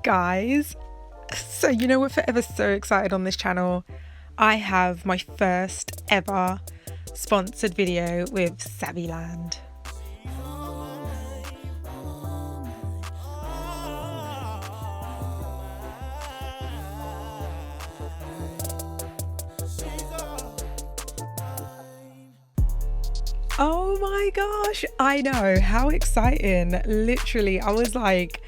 Guys, so you know we're forever so excited on this channel. I have my first ever sponsored video with SAVILAND. Oh my gosh, I know, how exciting. Literally, I was like,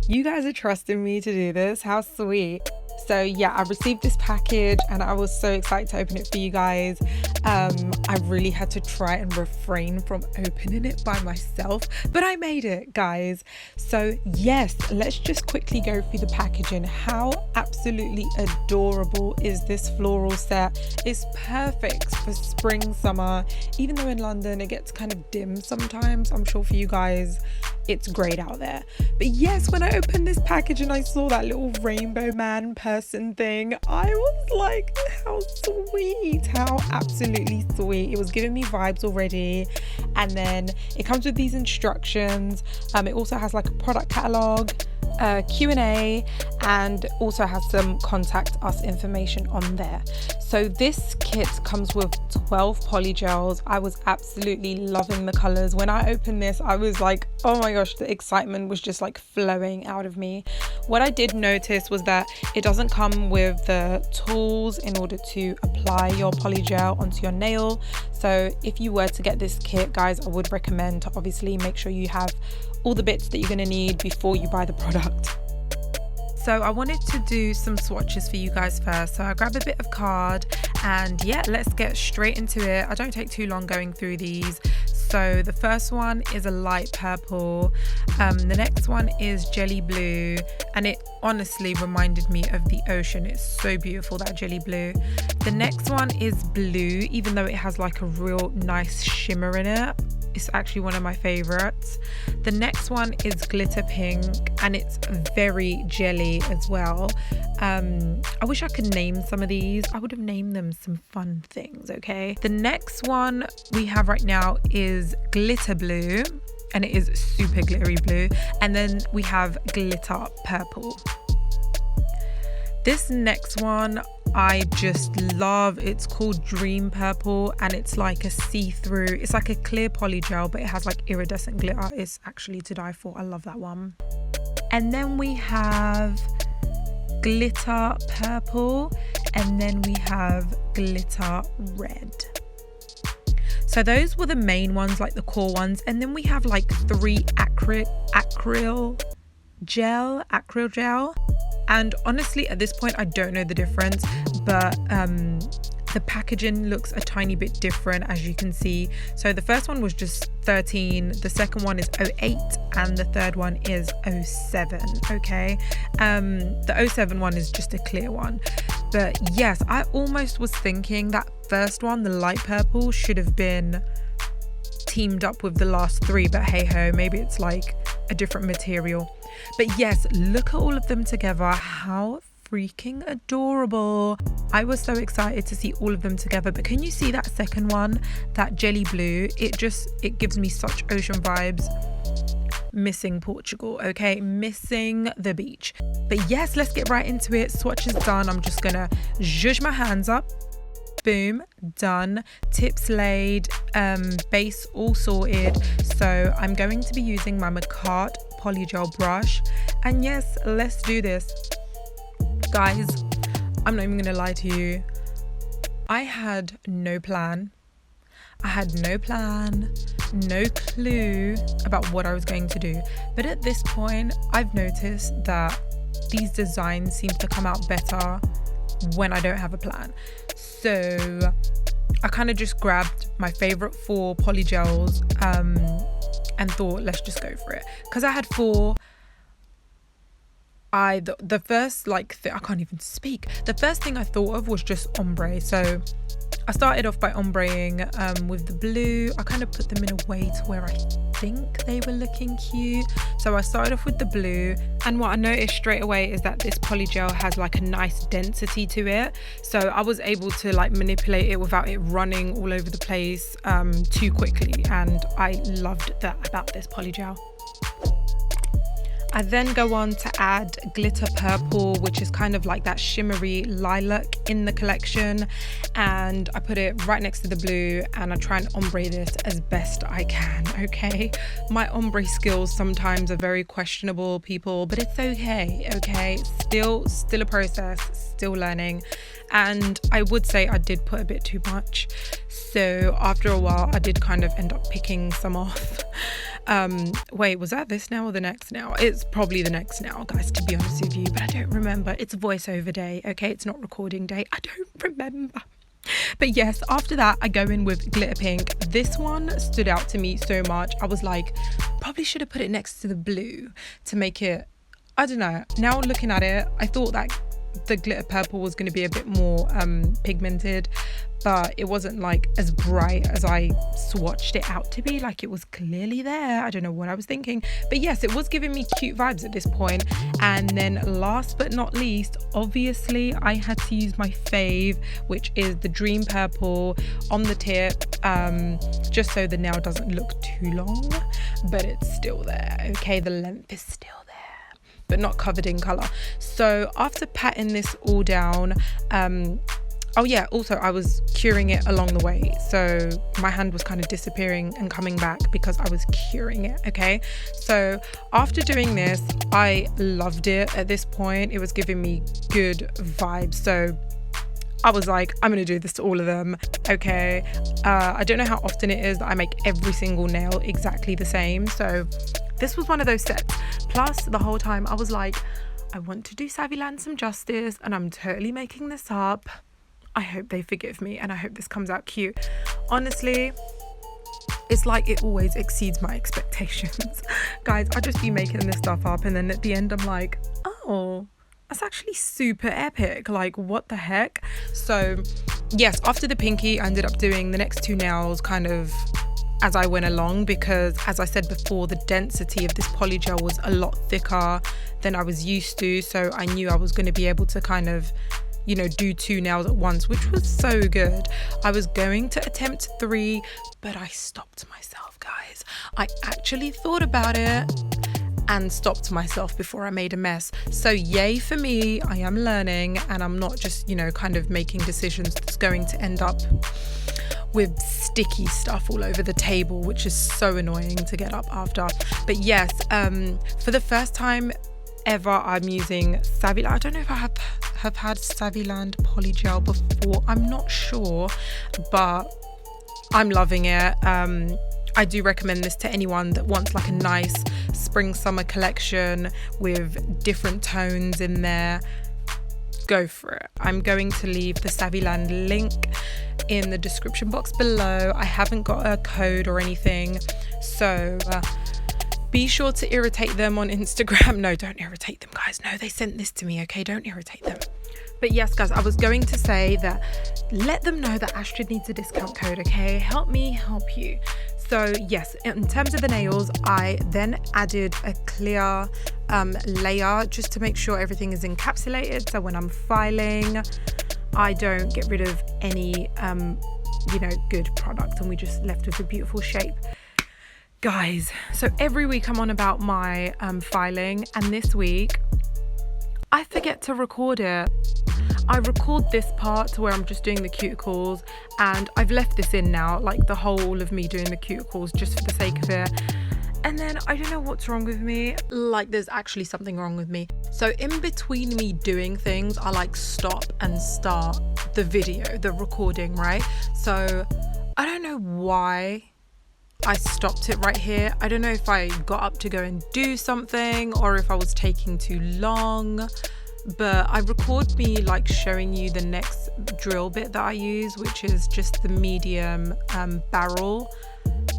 you guys are trusting me to do this, how sweet. So yeah, I received this package and I was so excited to open it for you guys. I really had to try and refrain from opening it by myself, but I made it, guys. So yes, let's just quickly go through the packaging. How absolutely adorable is this floral set? It's perfect for spring, summer, even though in London it gets kind of dim sometimes. I'm sure for you guys it's great out there. But yes, when I opened this package and I saw that little rainbow man person thing, I was like, how sweet, how absolutely sweet. It was giving me vibes already. And then it comes with these instructions. It also has like a product catalog, Q&A, and also has some contact us information on there. So this kit comes with 12 polygels. I was absolutely loving the colors. When I opened this, I was like, oh my gosh, the excitement was just like flowing out of me. What I did notice was that it doesn't come with the tools in order to apply your polygel onto your nail. So if you were to get this kit, guys, I would recommend to obviously make sure you have all the bits that you're going to need before you buy the product. So I wanted to do some swatches for you guys first. So I grabbed a bit of card and yeah, let's get straight into it. I don't take too long going through these. So the first one is a light purple. The next one is jelly blue, and it honestly reminded me of the ocean. It's so beautiful, that jelly blue. The next one is blue, even though it has like a real nice shimmer in it. It's actually one of my favorites. The next one is glitter pink, and it's very jelly as well. I wish I could name some of these. I would have named them some fun things, okay? The next one we have right now is glitter blue, and it is super glittery blue. And then we have glitter purple. This next one I just love. It's called Dream Purple, and it's like a see-through, it's like a clear polygel, but it has like iridescent glitter. It's actually to die for. I love that one. And then we have glitter purple, and then we have glitter red. So those were the main ones, like the core ones. And then we have like 3 acryl gel. And honestly, at this point, I don't know the difference, but the packaging looks a tiny bit different, as you can see. So the first one was just 13, the second one is 08, and the third one is 07, okay? The 07 one is just a clear one. But yes, I almost was thinking that first one, the light purple, should have been teamed up with the last 3, but hey ho, maybe it's like a different material. But yes, look at all of them together. How freaking adorable. I was so excited to see all of them together. But can you see that second one, that jelly blue? It gives me such ocean vibes. Missing Portugal, okay? Missing the beach. But yes, let's get right into it. Swatch is done. I'm just gonna zhuzh my hands up. Boom, done. Tips laid, base all sorted. So I'm going to be using my McCart polygel brush, and yes, let's do this. Guys, I'm not even gonna lie to you, I had no plan. No clue about what I was going to do. But at this point, I've noticed that these designs seem to come out better when I don't have a plan. So I kind of just grabbed my favorite 4 polygels and thought, let's just go for it. Because I had 4. The first I can't even speak. The first thing I thought of was just ombre. So I started off by ombreing with the blue. I kind of put them in a way to where I think they were looking cute. So I started off with the blue, and what I noticed straight away is that this polygel has like a nice density to it. So I was able to like manipulate it without it running all over the place too quickly, and I loved that about this polygel. I then go on to add Glitter Purple, which is kind of like that shimmery lilac in the collection, and I put it right next to the blue, and I try and ombre this as best I can. Okay, my ombre skills sometimes are very questionable, people, but it's okay. Still a process, still learning. And I would say I did put a bit too much, so after a while I did kind of end up picking some off. Wait, was that this now or the next now? It's probably the next now, guys, to be honest with you, but I don't remember. It's voiceover day, okay? It's not recording day. I don't remember. But yes, after that I go in with Glitter Pink. This one stood out to me so much. I was like, probably should have put it next to the blue to make it, I don't know. Now looking at it, I thought that the Glitter Purple was going to be a bit more pigmented, but it wasn't like as bright as I swatched it out to be. Like, it was clearly there. I don't know what I was thinking, but yes, it was giving me cute vibes at this point. And then last but not least, obviously I had to use my fave, which is the Dream Purple on the tip, just so the nail doesn't look too long, but it's still there. Okay, the length is still there, but not covered in color. So after patting this all down, oh yeah, also I was curing it along the way, so my hand was kind of disappearing and coming back because I was curing it. Okay, so after doing this, I loved it. At this point it was giving me good vibes, so I was like, I'm gonna do this to all of them. Okay, I don't know how often it is that I make every single nail exactly the same, so this was one of those sets. Plus, the whole time I was like, I want to do SAVILAND some justice, and I'm totally making this up. I hope they forgive me, and I hope this comes out cute. Honestly, it's like it always exceeds my expectations. Guys, I just be making this stuff up, and then at the end I'm like, oh, that's actually super epic. Like, what the heck? So yes, after the pinky, I ended up doing the next two nails kind of as I went along, because as I said before, the density of this polygel was a lot thicker than I was used to, so I knew I was going to be able to kind of, you know, do two nails at once, which was so good. I was going to attempt 3, but I stopped myself, guys. I actually thought about it and stopped myself before I made a mess. So yay for me, I am learning, and I'm not just, you know, kind of making decisions that's going to end up with sticky stuff all over the table, which is so annoying to get up after. But yes, for the first time ever, I'm using SAVILAND. I don't know if I have had SAVILAND polygel before, I'm not sure, but I'm loving it. I do recommend this to anyone that wants like a nice spring summer collection with different tones in there. Go for it. I'm going to leave the SAVILAND link in the description box below. I haven't got a code or anything, so be sure to irritate them on Instagram. No, don't irritate them, guys. No, they sent this to me, okay? Don't irritate them. But yes, guys, I was going to say that let them know that ASTRIDE needs a discount code, okay? Help me help you. So yes, in terms of the nails, I then added a clear layer just to make sure everything is encapsulated, so when I'm filing, I don't get rid of any you know, good product, and we just left with a beautiful shape. Guys, so every week I'm on about my filing, and this week I forget to record it. I record this part to where I'm just doing the cuticles, and I've left this in now, like the whole of me doing the cuticles just for the sake of it. And then I don't know what's wrong with me, like there's actually something wrong with me. So in between me doing things, I like stop and start the video, the recording, right? So I don't know why I stopped it right here. I don't know if I got up to go and do something or if I was taking too long, but I record me like showing you the next drill bit that I use, which is just the medium barrel,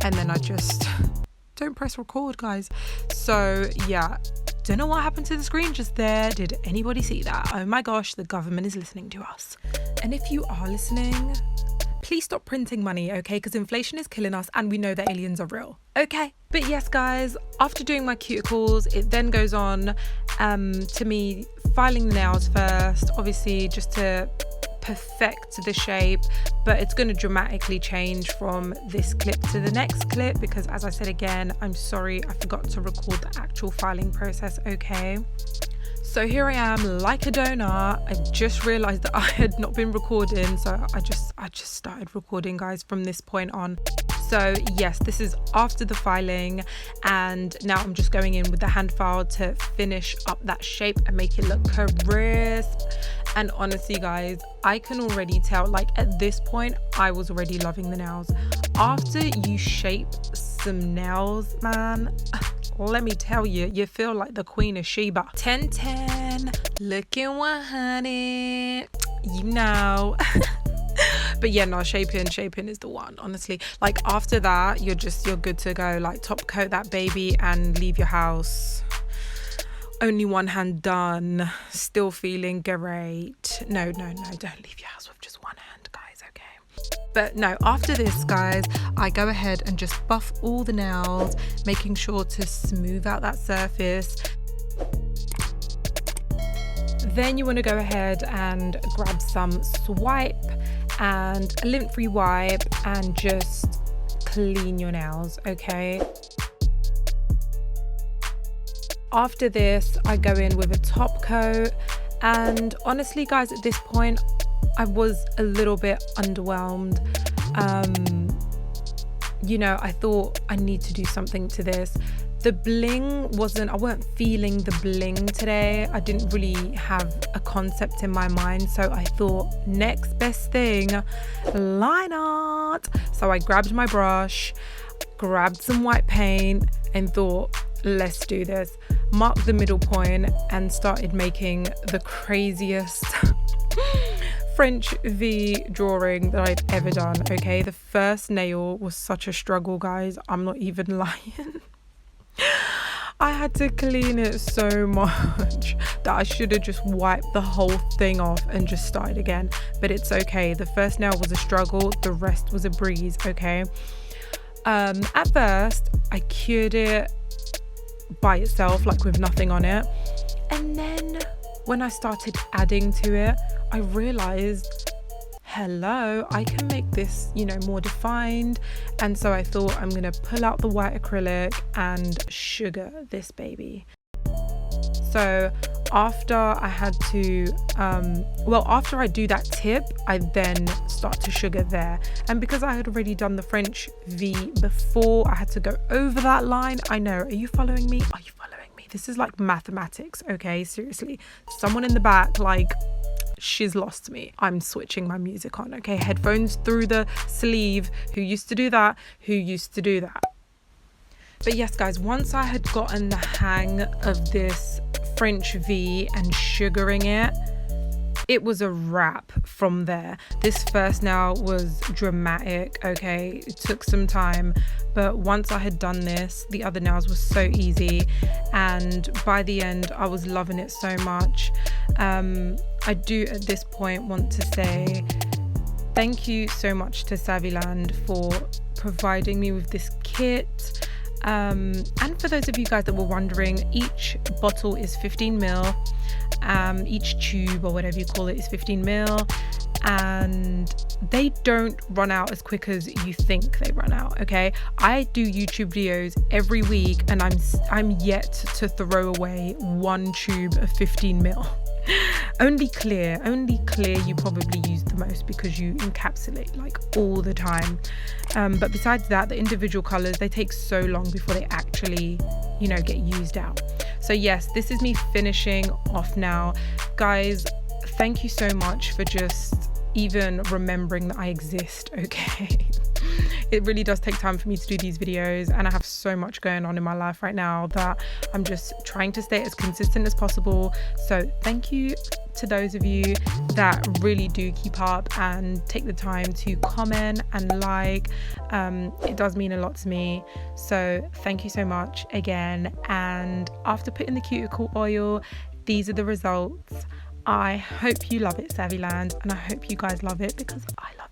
and then I just don't press record, guys. So yeah, don't know what happened to the screen just there. Did anybody see that? Oh my gosh, the government is listening to us. And if you are listening, please stop printing money, okay? Because inflation is killing us, and we know that aliens are real, okay? But yes, guys, after doing my cuticles, it then goes on to me filing the nails first, obviously just to perfect the shape, but it's going to dramatically change from this clip to the next clip because, as I said again, I'm sorry I forgot to record the actual filing process. Okay, so here I am like a donut. I just realized that I had not been recording, so I just started recording, guys, from this point on. So yes, this is after the filing, and now I'm just going in with the hand file to finish up that shape and make it look crisp. And honestly, guys, I can already tell, like at this point I was already loving the nails. After you shape some nails, man, let me tell you, you feel like the Queen of Sheba. 1010 looking 100, you know. But yeah, no, shaping is the one, honestly. Like after that, you're good to go. Like top coat that baby and leave your house. Only one hand done, still feeling great. No, don't leave your house with just one hand, guys, okay? But no, after this, guys, I go ahead and just buff all the nails, making sure to smooth out that surface. Then you want to go ahead and grab some swipe and a lint-free wipe and just clean your nails, okay? After this, I go in with a top coat, and honestly, guys, at this point I was a little bit underwhelmed. You know, I thought I need to do something to this. The bling I weren't feeling the bling today. I didn't really have a concept in my mind, so I thought next best thing, line art. So I grabbed my brush, grabbed some white paint and thought, let's do this. Marked the middle point and started making the craziest French V drawing that I've ever done, okay? The first nail was such a struggle, guys. I'm not even lying. I had to clean it so much that I should have just wiped the whole thing off and just started again, but it's okay. The first nail was a struggle, the rest was a breeze, okay? At first I cured it by itself, like with nothing on it, and then when I started adding to it, I realized, hello, I can make this, you know, more defined. And so I thought, I'm gonna pull out the white acrylic and sugar this baby. So after I had to after I do that tip, I then start to sugar there. And because I had already done the French V before, I had to go over that line. I know, are you following me? Are you following me? This is like mathematics, okay? Seriously, someone in the back, like, she's lost me. I'm switching my music on, okay? Headphones through the sleeve. Who used to do that? But yes, guys, once I had gotten the hang of this French V and sugaring it, it was a wrap from there. This first nail was dramatic, okay? It took some time, but once I had done this, the other nails were so easy, and by the end I was loving it so much. I do at this point want to say thank you so much to SAVILAND for providing me with this kit. And for those of you guys that were wondering, each bottle is 15 ml, each tube or whatever you call it is 15 ml, and they don't run out as quick as you think they run out, okay? I do YouTube videos every week and I'm yet to throw away one tube of 15 ml. Only clear you probably use the most because you encapsulate like all the time, but besides that, the individual colors, they take so long before they actually, you know, get used out. So yes, this is me finishing off now, guys. Thank you so much for just even remembering that I exist, okay? It really does take time for me to do these videos, and I have so much going on in my life right now that I'm just trying to stay as consistent as possible. So thank you to those of you that really do keep up and take the time to comment and like. It does mean a lot to me, so thank you so much again. And after putting the cuticle oil, these are the results. I hope you love it, SAVILAND, and I hope you guys love it because I love it.